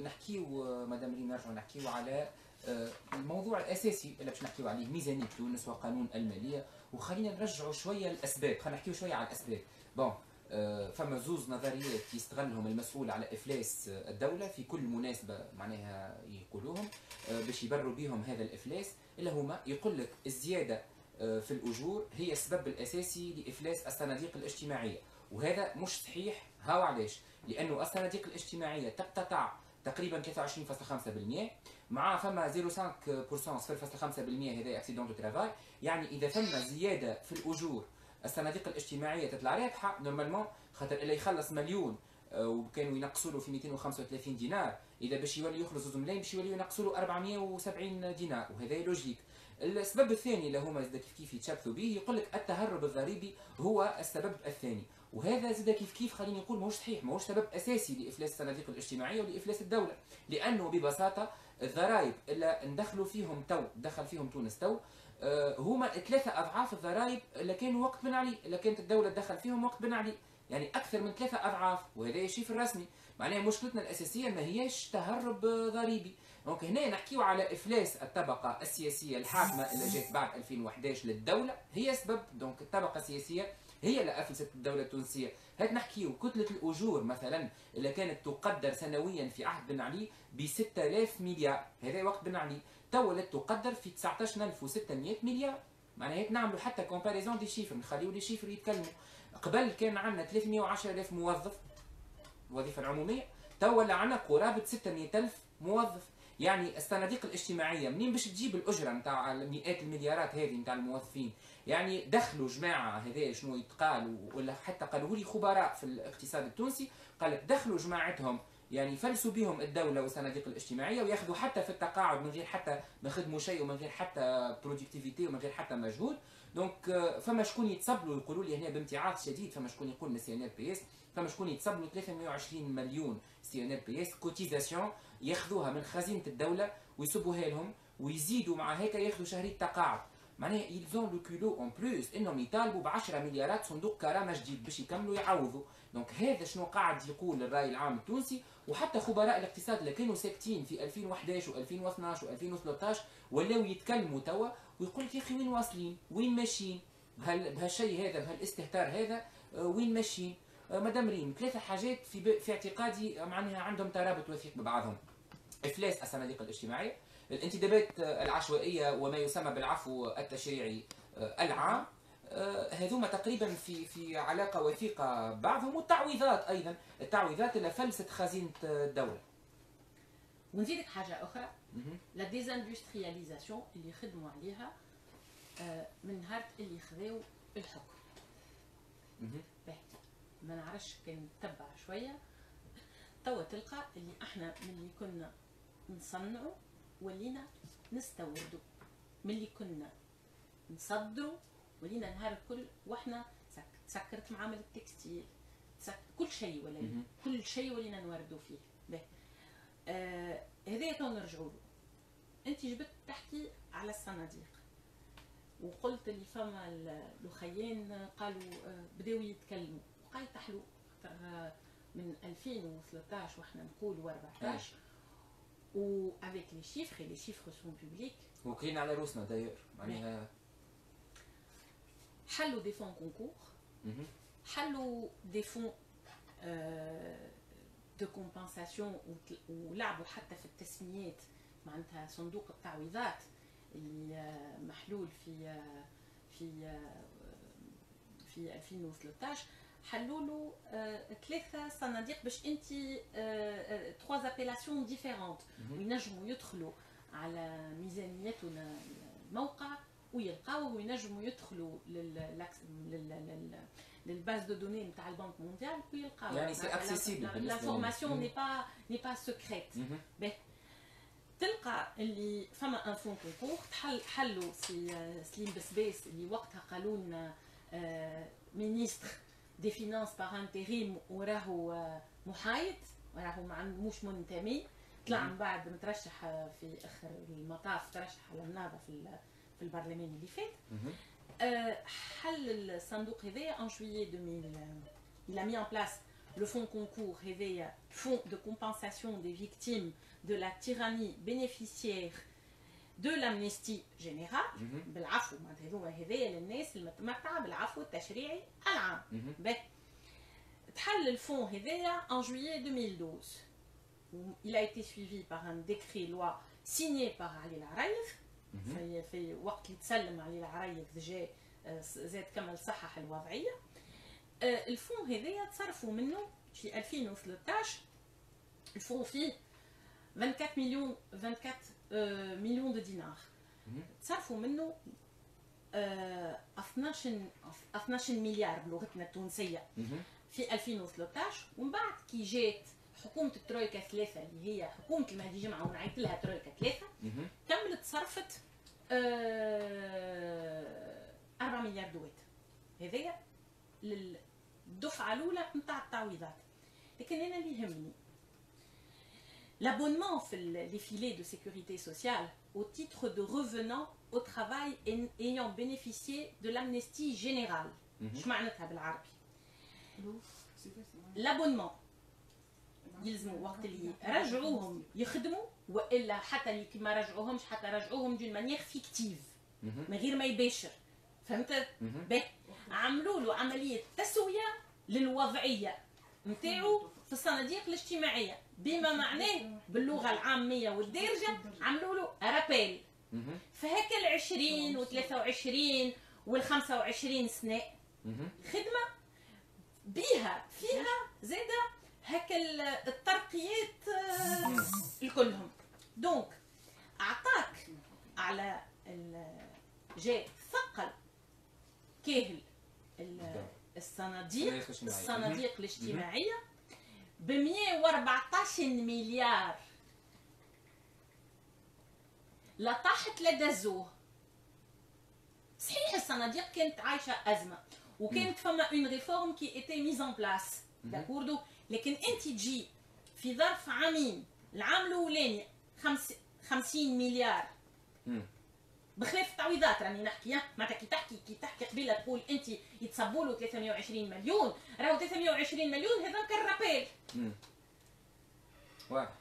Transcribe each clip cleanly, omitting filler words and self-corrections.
نحكيو مدام ريم نرجعوا نحكيو على الموضوع الاساسي اللي باش نحكيو عليه ميزانيه تونس وقانون الماليه، وخلينا نرجعوا شويه الاسباب، خلينا نحكيو شويه على الاسباب. بون فما زوز نظريات يستغلهم المسؤول على افلاس الدوله في كل مناسبه معناها يقولوهم باش يبرروا بهم هذا الافلاس، اللي هما يقول لك الزياده في الاجور هي السبب الاساسي لافلاس الصناديق الاجتماعيه، وهذا مش صحيح. هاو علاش؟ لانه الصناديق الاجتماعيه تقتطع تقريبا 23.5%، مع فما 0.5% 0.5% هذا اكسيدون دو ترافاي، يعني اذا فما زياده في الاجور الصناديق الاجتماعيه تطلع رابحه نورمالمون، خاطر اللي يخلص مليون وكانوا ينقصوا له في 235 دينار، اذا باش يولي يخلص 2 ملايين باش يوليوا ينقصوا له 470 دينار، وهذا لوجيك. السبب الثاني اللي هما زاد كيف يتشبثوا به، يقول لك التهرب الضريبي هو السبب الثاني، وهذا زاد كيف خليني نقول ماهوش صحيح، ماهوش سبب اساسي لافلاس الصناديق الاجتماعيه ولافلاس الدوله، لانه ببساطه الضرائب اللي ندخلوا فيهم دخل فيهم تونس هما 3 اضعاف الضرائب اللي كانوا وقت بن علي، اللي كانت الدوله تدخل فيهم وقت بن علي، يعني اكثر من 3 اضعاف، وهذا شيء في الرسمي. معناها مشكلتنا الاساسيه ما هيش تهرب ضريبي. دونك هنا نحكيو على افلاس الطبقه السياسيه الحاكمه اللي جات بعد 2011 للدوله، هي سبب. دونك الطبقه السياسيه هي اللي افلست الدوله التونسيه. هات نحكيو كتله الاجور مثلا اللي كانت تقدر سنويا في عهد بن علي ب 6000 مليار، هذا وقت بن علي، تو تقدر في 19600 مليار. معناها نعملوا حتى كومباريزون دي شيفر، نخليو لي شيفر يتكلموا. قبل كان عندنا 310000 موظف الوظيفه العموميه، تو ولا عندنا قرابه 600000 موظف. يعني الصناديق الاجتماعيه منين باش تجيب الاجره نتاع مئات المليارات هذه نتاع الموظفين؟ يعني دخلوا جماعه هذا شنو يتقال، ولا حتى قالوا لي خبراء في الاقتصاد التونسي، قال لك دخلوا جماعتهم يعني فلسوا بهم الدوله والصناديق الاجتماعيه، وياخذوا حتى في التقاعد من غير حتى ما خدموا شيء ومن غير حتى برودكتيفيتي ومن غير حتى مجهود. دونك فما شكون يتصبلوا يقولوا لي هنا بامتعاض شديد، فما شكون يقول من سي ان ال بي اس، فما شكون يتصبلوا 320 مليون سي ان ال بي اس كوتيزاسيون ياخذوها من خزينه الدوله ويصبوها لهم، ويزيدوا مع هيك ياخذوا شهريه تقاعد. معناها يلزون لو كيلو اون بلوس انهم يطالبوا ب 10 مليارات صندوق كرامه جديد باش يكملوا يعوضوا. دونك هذا شنو قاعد يقول الراي العام التونسي، وحتى خبراء الاقتصاد اللي كانوا ساكتين في 2011 و2012 و2013 ولاو يتكلموا توا ويقول لك يا اخي وين واصلين؟ وين ماشيين؟ بهالشيء هذا بهالاستهتار هذا وين ماشيين؟ مدام ريم 3 حاجات في اعتقادي معناها عندهم ترابط وثيق ببعضهم: افلاس الصناديق الاجتماعيه، الانتدابات العشوائيه وما يسمى بالعفو التشريعي العام، هذوما تقريبا في علاقه وثيقه بعضهم، والتعويضات ايضا، التعويضات اللي فلست خزينه الدوله. ونزيدك حاجه اخرى، لا ديزاندسترياليزاسيون اللي خدموا عليها من نهار اللي خذاو الحكم. ما نعرفش كان نتبع شويه توا تلقى اللي احنا ملي كنا نصنعوا ولينا نستوردوا، ملي كنا نصدروا ولينا نهار الكل واحنا تسكرت معامل التكستيل، كل شيء ولا كل شيء ولينا نوردوا فيه. هذا تو نرجعوا له. انت جبت تحكي على الصناديق وقلت اللي فما الاخيين قالوا بداوا يتكلموا وقال تحلو من 2013 واحنا نقولوا 14 و avec les chiffres sont publics وكلين على روسنا داير معناها حلوا دي فون كونكور، حلوا دي فون دو كومبنساسيون، ولعبوا حتى في التسميات معناتها صندوق التعويضات اللي محلول في 2013 حلوا له 3 صناديق باش انت 3 ابيلاسيون ديفيرونت وينجموا يدخلوا على ميزانيتنا الموقع ويلقاو، وينجموا يدخلوا للباز دو دوني نتاع البنك مونديال ويلقاو. يعني سي اكسيسيبل، لانفورماسيون ني با سكريت. تلقى اللي فما ان فون كونكور حلوا سليم بسباس اللي وقتها قالوا لنا مينيستر دي فينانس باغ انتريم وراهو محايد، راهو مش منتمي، طلع من بعد مترشح في اخر المطاف، ترشح على النهضه في البرلمان اللي فات. حل الصندوق هذايا ان جويي 2000، il a mis en place le fonds concours هذايا fonds de compensation des victimes de la tyrannie bénéficiaire de l'amnistie générale بالعفو معناتها هذوما هذايا للناس المتمتعه بالعفو التشريعي العام. تحل الفون هذايا en juillet 2012. Il a été suivi par un décret loi signé par علي العرايف في وقت اللي تسلم علي العرايف جاء زاد كمل صحح الوضعيه. الفون هذايا تصرفوا منه في 2013 الفون فيه 24 مليون دو دينار. تصرفوا منه 12 مليار بلغتنا التونسيه في 2013. ومن بعد كي جات حكومه الترويكا ثلاثه اللي هي حكومه المهدي جمعه ونعيط لها ترويكا ثلاثه كملت صرفت 4 مليار دوات. هذايا للدفعه الاولى نتاع التعويضات. لكن انا اللي يهمني l'abonnement في les filets de sécurité sociale au titre de revenant au travail ayant bénéficié de l'amnistie générale. ايش معناتها بالعربي؟ l'abonnement يلزموا وقت اللي رجعوهم يخدموا والا حتى اللي ما رجعوهمش حتى رجعوهم دون مانيير فيكتيف من غير ما يباشر. فهمت؟ عملوا له عمليه تسويه للوضعيه نتاعو في الصناديق الاجتماعيه بما معناه باللغه العاميه والدارجه عملوا له رابيل. فهكا ال 20 و 23 وال 25 سنه خدمه بيها فيها زاده هكا الترقيات الكلهم. دونك اعطاك على جاء ثقل كاهل الصناديق الاجتماعيه ب 114 مليار. لا طاحت لا دزوه. صحيح الصناديق كانت عايشه ازمه وكانت فما اون ريفورم كي ايتي ميز ان بلاس داكوردو. لكن انت تجي في ظرف عامين العام الاولاني 50 مليار بخلاف التعويضات راني نحكي معناتها كي تحكي قبيله تقول انت يتصبوا له 320 مليون راهو 320 مليون هذا كان رابيل. واضح.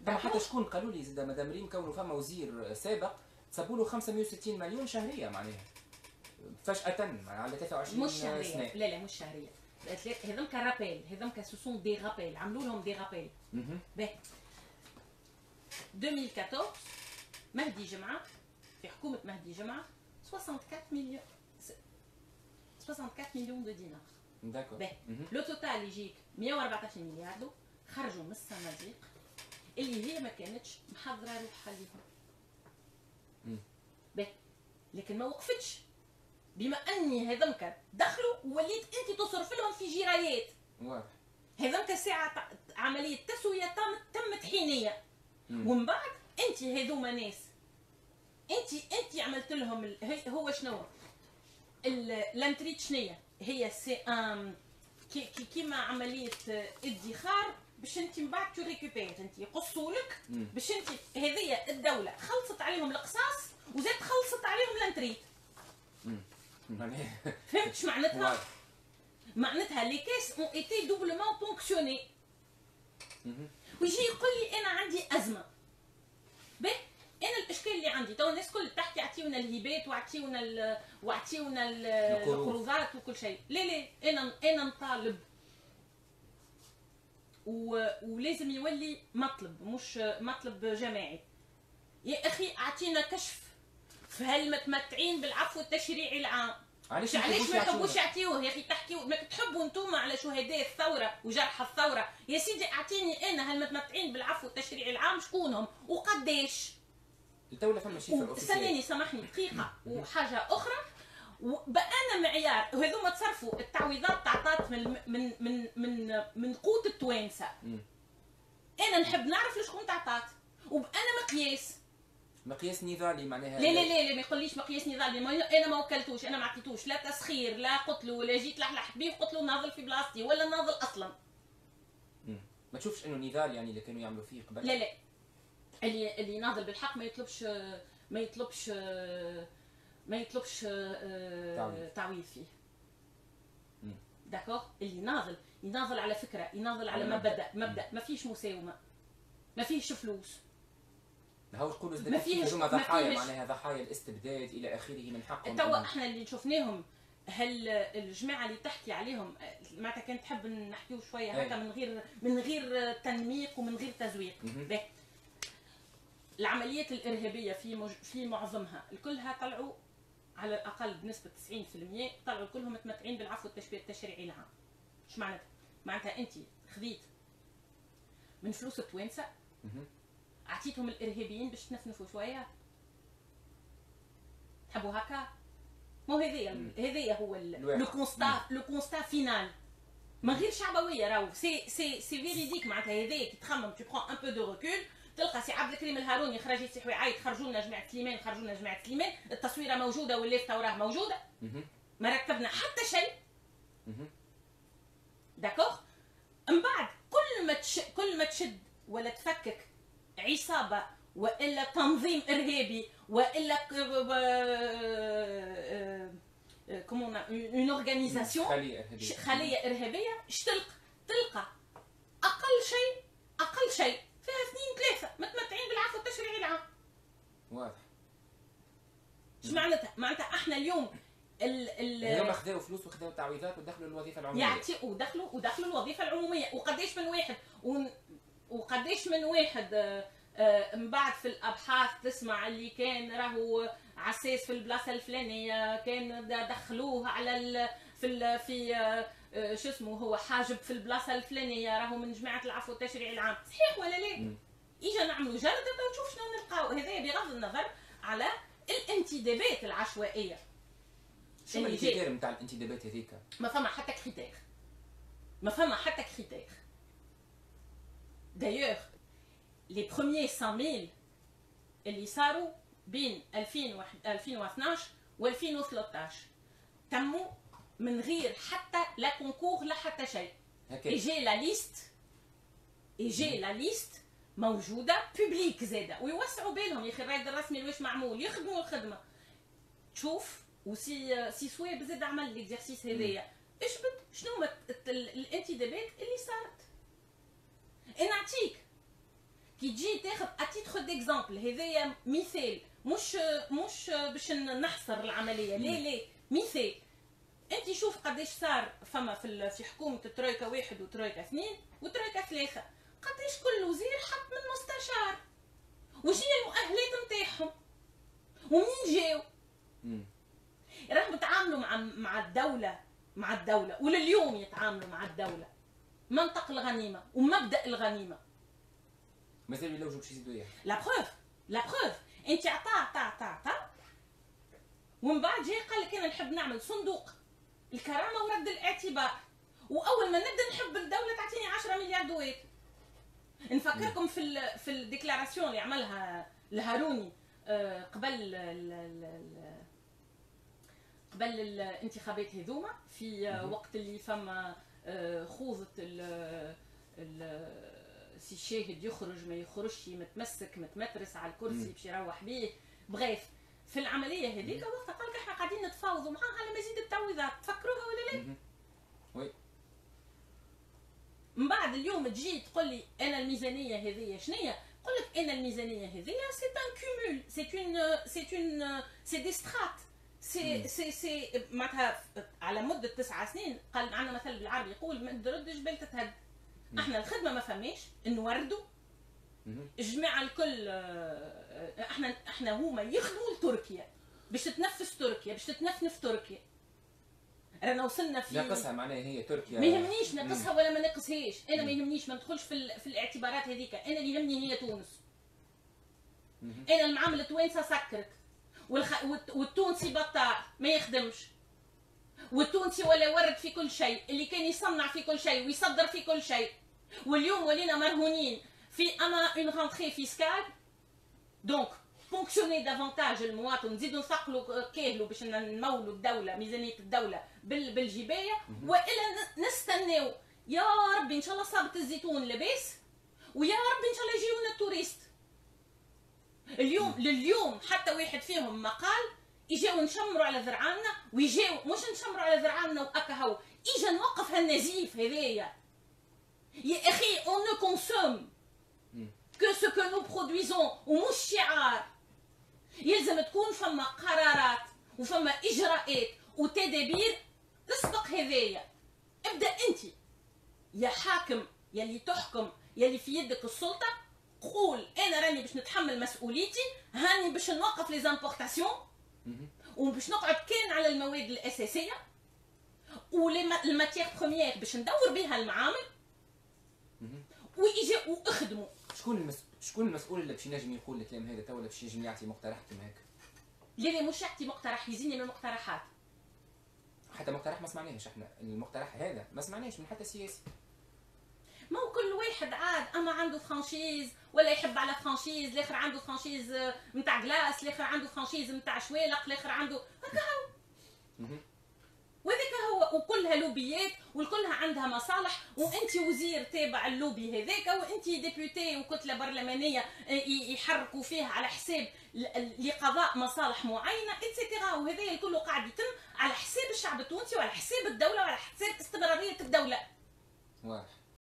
فما حتى شكون قالوا لي زاد مدام ريم كونه فما وزير سابق تصبوا له 560 مليون شهريه معناها فجاه على 23 مش شهريه. لا مش شهريه. هذم كرابيل هذم كسوسون دي رابيل عملوا لهم دي رابيل. باهي 2014 مهدي جمعه في حكومه مهدي جمعه 64 مليون دو دينار. داكور. باهي لو توتال يجيك 114 مليار دو خرجوا من الصناديق اللي هي ما كانتش محضره روحها ليهم. باهي لكن ما وقفتش بما اني هذمك دخلوا وليت انت تصرف لهم في جرايات. واضح. هذمك ساعه عمليه تسويه تمت حينيه. ومن بعد انت هذوما ناس انت عملت لهم هو شنو الانتريت شنية هي سي ان كيما عمليه ادخار باش انت من بعد تو ريكوبير انت يقصوا لك باش انت هذيا الدوله خلصت عليهم القصاص وزاد خلصت عليهم الانتريت. فهمت اش معناتها؟ معناتها لي كاس اون ايتي دوبلومون بونكسيوني. ويجي يقول لي انا عندي ازمه. باهي انا الاشكال اللي عندي تو الناس الكل تحكي اعطيونا الهبات واعطيونا القروضات وكل شيء. لا انا نطالب ولازم يولي مطلب مش مطلب جماعي. يا اخي اعطينا كشف في هالمتمتعين بالعفو التشريعي العام. علاش ما يحبوش يعطيوه يا اخي؟ تحكيوا ما تحبوا انتم على شهداء الثوره وجرحى الثوره. يا سيدي اعطيني انا هالمتمتعين بالعفو التشريعي العام شكونهم وقداش. الدوله فما شيء استناني سامحني دقيقه. وحاجه اخرى بأنا معيار وهذوما تصرفوا التعويضات تعطات من قوت التوانسه. انا نحب نعرف لشكون تعطات وبأنا مقياس نضالي معناها. لا ما يقوليش مقياس نضالي. انا ما وكلتوش انا ما عطيتوش لا تسخير لا قلت له ولا جيت لحلح بيه قلت له ناضل في بلاصتي ولا ناضل اصلا. ما تشوفش انه نضال يعني اللي كانوا يعملوا فيه قبل؟ لا اللي ناضل بالحق ما يطلبش تعويض فيه. داكوغ اللي ناضل يناضل على فكره، يناضل على مبدا ما فيش مساومه، ما فيش فلوس. هاو تقولوا هذوما ضحايا، معناها ضحايا الاستبداد الى اخره، من حقهم. توا احنا اللي شفناهم، هل الجماعه اللي تحكي عليهم معناتها كان تحب نحكيو شويه هكا من غير تنميق ومن غير تزويق. العمليات الارهابيه في معظمها الكلها طلعوا على الاقل بنسبه 90% طلعوا كلهم متمتعين بالعفو التشريعي العام. ايش معناتها؟ معناتها انت خذيت من فلوس التوانسه اعطيتهم الارهابيين باش تنفنفوا شويه، تحبوا هكا؟ مو هذايا هو لو كونستا فينال من غير شعبويه. راهو سي فيريديك. معناتها هذايا كي تخمم تو برون ان بو دو ريكول تلقى سي عبد الكريم الهاروني خرج يصيح ويعيط خرجوا لنا جماعه سليمان، خرجوا لنا جماعه سليمان، التصويره موجوده واللافته وراه موجوده، ما ركبنا حتى شيء. داكوغ. من بعد كل ما تشد ولا تفكك عصابه والا تنظيم ارهابي والا كومون اون اورغانيزاسيون خليه ارهابيه، اش تلقى اقل شيء فيها 2 3 متمتعين بالعفو التشريعي العام. واضح. اش معناتها؟ معناتها احنا اليوم اليوم خذاو فلوس وخذاو تعويضات ودخلوا الوظيفه العموميه. ودخلوا الوظيفه العموميه. وقديش من واحد من بعد في الابحاث تسمع اللي كان راهو عساس في البلاصه الفلانيه، كان دخلوه على في شو اسمه هو حاجب في البلاصه الفلانيه، راهو من جماعه العفو التشريعي العام. صحيح ولا لا؟ اجا نعملوا جلده ونشوف شنو نلقاو. هذايا بغض النظر على الانتدابات العشوائيه. شنو الكريتير نتاع الانتدابات هذيك؟ ما فما حتى كريتير. دايوغ لي بروميير 100,000 اللي صاروا بين 2012 و 2013 تموا من غير حتى لا كونكور لا حتى شيء. اجي لا ليست موجوده بوبليك زاده، ويوسعوا بالهم يا اخي الرائد الرسمي واش معمول، يخدموا الخدمه. تشوف وسي سويب زاد عمل الاكزرسيس هذايا. ايش شنو الانتدابات اللي صارت؟ نعطيك كي تجي تاخذ اتيتر ديكزامبل، هذايا مثال، مش باش نحصر العمليه، لا مثال. انت شوف قداش صار فما في حكومه ترويكا 1 وترويكا 2 وترويكا 3، قداش كل وزير حط من مستشار، وش هي المؤهلات نتاعهم، ومنين جاو. راهم يتعاملوا مع الدوله ولليوم يتعاملوا مع الدوله منطق الغنيمه ومبدا الغنيمه. مازال يلوجوا باش يزيدوا اياها. لا بروف انت عطا ومن بعد جاي قال لك انا نحب نعمل صندوق الكرامه ورد الاعتبار، واول ما نبدا نحب الدوله تعطيني 10 مليار دوات. نفكركم في الديكلاراسيون اللي عملها الهاروني قبل الانتخابات هذوما، في وقت اللي فما خوضة سي الشاهد يخرج ما يخرجش، متمسك متمترس على الكرسي باش يروح بيه بغيث. في العمليه هذيك وقتها قال لك احنا قاعدين نتفاوضوا معاه على مزيد التعويضات، تفكروها ولا لا؟ وي. من بعد اليوم تجي تقول لي انا الميزانيه هذيا شنيا؟ نقول لك انا الميزانيه هذيا سي ان كومول، سي دي سترات، سي معناتها على مده 9 سنين. قال عندنا مثل بالعربي يقول ما ترد جبال تتهد. احنا الخدمه ما فماش نوردوا الجماعه الكل. احنا هما يخدموا لتركيا باش تتنفس تركيا، باش تتنفنف تركيا. رانا وصلنا في ناقصها، معناها هي تركيا ما يهمنيش ناقصها ولا ما ناقصهاش، انا ما يهمنيش، ما ندخلش في الاعتبارات هذيك. انا اللي يهمني هي تونس. انا المعامله التوانسه سكرت والتونسي بطال ما يخدمش، والتونسي ولا يورد في كل شيء، اللي كان يصنع في كل شيء ويصدر في كل شيء. واليوم ولينا مرهونين في اما اون رونتري فيسكال. دونك فونكسيوني دافونتاج المواطن، نزيدو نثقلوا كاهلوا باش نمولوا الدوله ميزانيه الدوله بالجبايه، والا نستناو يا ربي ان شاء الله صابت الزيتون لباس، ويا ربي ان شاء الله يجيونا التوريست. لليوم حتى واحد فيهم ما قال يجيو نشمروا على ذرعاننا، ويجيو مش نشمروا على ذرعاننا واكا هو اجا نوقف هالنزيف هذايا. يا اخي اون نو كونسوم كو سو كو نو برودويزون، ومش شعار. يلزم تكون فما قرارات وفما اجراءات وتدابير تسبق هذايا. ابدا انت يا حاكم يلي تحكم يلي في يدك السلطه، قول انا راني باش نتحمل مسؤوليتي، هاني باش نوقف لي زامبورتاسيون وباش نقعد كان على المواد الاساسيه والماتيغ بروميير باش ندور بها المعامل ويجي واخدموا. شكون المسؤول اللي باش ينجم يقول الكلام هذا تو، ولا باش ينجم يعطي مقترح كيما هيك؟ اللي مش يعطي مقترح يزيني من المقترحات. حتى مقترح ما سمعناهش احنا، المقترح هذا ما سمعناهش من حتى سياسي. ما هو كل واحد عاد اما عنده فرانشيز ولا يحب على فرانشيز، الاخر عنده فرانشيز نتاع كلاس، الاخر عنده فرانشيز نتاع شوالق، الاخر عنده هكا هو. وذاك هو، وكلها لوبيات والكلها عندها مصالح، وانت وزير تابع اللوبي هذاك، وانت ديبيوتي وكتله برلمانيه يحركوا فيها على حساب لقضاء مصالح معينه اتسيتيرا، وهذا الكل قاعد يتم على حساب الشعب التونسي وعلى حساب الدوله وعلى حساب استمراريه الدوله. واضح.